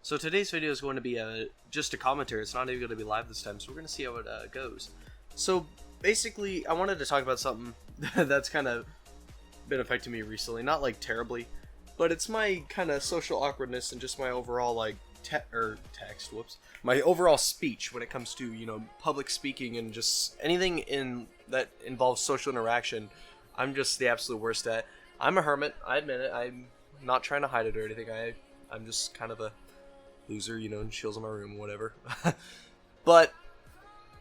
So today's video is going to be just a commentary. It's not even going to be live this time, so we're going to see how it goes. So basically, I wanted to talk about something that's kind of been affecting me recently. Not like terribly, but it's my kind of social awkwardness and just my overall like my overall speech when it comes to, you know, public speaking and just anything that involves social interaction. I'm just the absolute worst at. I'm a hermit. I admit it. I'm not trying to hide it or anything. I'm just kind of a loser, you know, and chills in my room, whatever. But,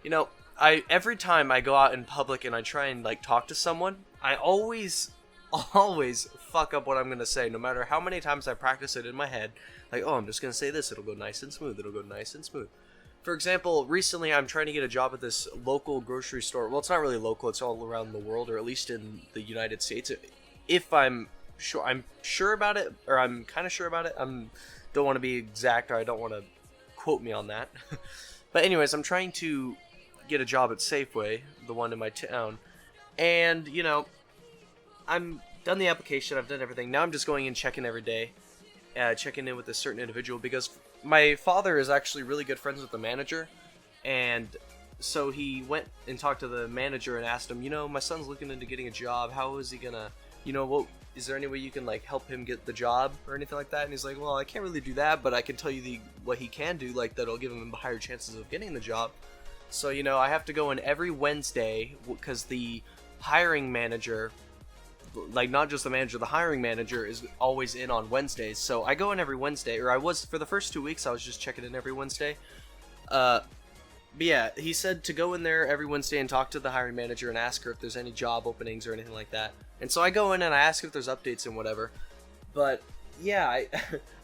you know, every time I go out in public and I try and like talk to someone, I always fuck up what I'm gonna say, no matter how many times I practice it in my head. Like, oh, I'm just gonna say this, it'll go nice and smooth, it'll go nice and smooth. For example, recently I'm trying to get a job at this local grocery store. Well, it's not really local, it's all around the world, or at least in the United States. If I'm sure about it, or I'm kind of sure about it. Don't want to be exact, or I don't want to quote me on that. But anyways, I'm trying to get a job at Safeway, the one in my town, and, you know, I'm done the application, I've done everything. Now I'm just going in, checking every day, checking in with a certain individual, because my father is actually really good friends with the manager, and so he went and talked to the manager and asked him, you know, my son's looking into getting a job, how is he gonna, you know, what, is there any way you can like help him get the job or anything like that? And he's like, well, I can't really do that, but I can tell you what he can do, like that'll give him higher chances of getting the job. So, you know, I have to go in every Wednesday because the hiring manager, like not just the manager, the hiring manager is always in on Wednesdays. So I go in every Wednesday, or I was for the first 2 weeks. I was just checking in every Wednesday. But yeah, he said to go in there every Wednesday and talk to the hiring manager and ask her if there's any job openings or anything like that. And so I go in and I ask if there's updates and whatever. But yeah,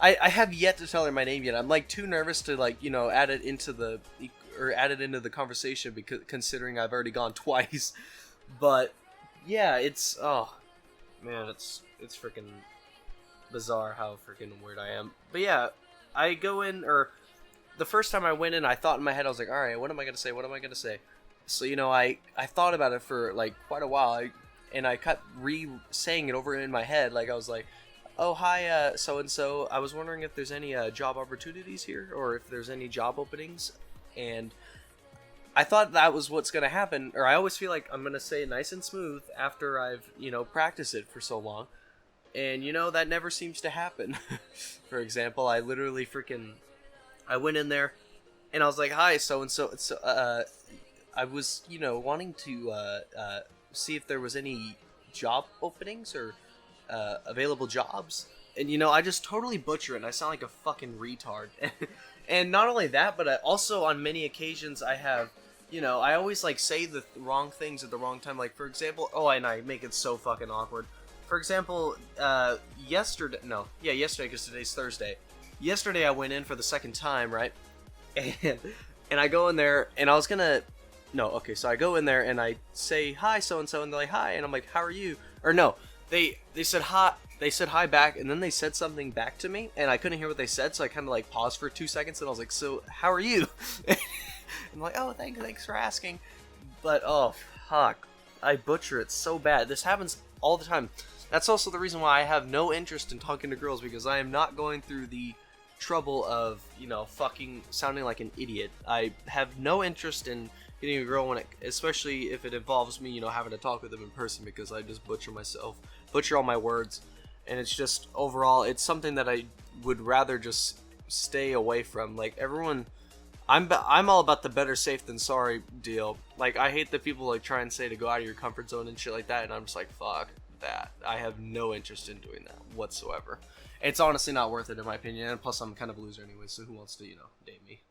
I have yet to tell her my name yet. I'm like too nervous to like, you know, add it into the conversation, because considering I've already gone twice. But yeah, it's, oh man, it's freaking bizarre how freaking weird I am. But yeah, I go in, or the first time I went in, I thought in my head, I was like, alright, what am I going to say? What am I going to say? So, you know, I thought about it for, like, quite a while, and I kept saying it over in my head. Like, I was like, oh, hi, so-and-so. I was wondering if there's any job opportunities here, or if there's any job openings. And I thought that was what's going to happen, or I always feel like I'm going to say it nice and smooth after I've, you know, practiced it for so long. And, you know, that never seems to happen. For example, I literally I went in there, and I was like, hi, so-and-so, I was, you know, wanting to, see if there was any job openings, or, available jobs, and, you know, I just totally butcher it, and I sound like a fucking retard, and not only that, but also, on many occasions, I have, you know, I always, like, say the wrong things at the wrong time, like, for example, and I make it so fucking awkward. For example, yesterday, because today's Thursday. Yesterday I went in for the second time, right? And I go in there, and so I go in there and I say hi so-and-so, and they're like, hi, and I'm like, how are you? Or no, they said hi back, and then they said something back to me, and I couldn't hear what they said, so I kind of like paused for 2 seconds, and I was like, so how are you? And I'm like, oh, thanks for asking. But oh fuck, I butcher it so bad. This happens all the time. That's also the reason why I have no interest in talking to girls, because I am not going through the trouble of, you know, fucking sounding like an idiot. I have no interest in getting a girl especially if it involves me, you know, having to talk with them in person, because I just butcher all my words, and it's just overall, it's something that I would rather just stay away from. Like, everyone, I'm all about the better safe than sorry deal. Like, I hate that people like try and say to go out of your comfort zone and shit like that, and I'm just like, fuck that. I have no interest in doing that whatsoever. It's honestly not worth it, in my opinion, and plus I'm kind of a loser anyway, so who wants to, you know, date me?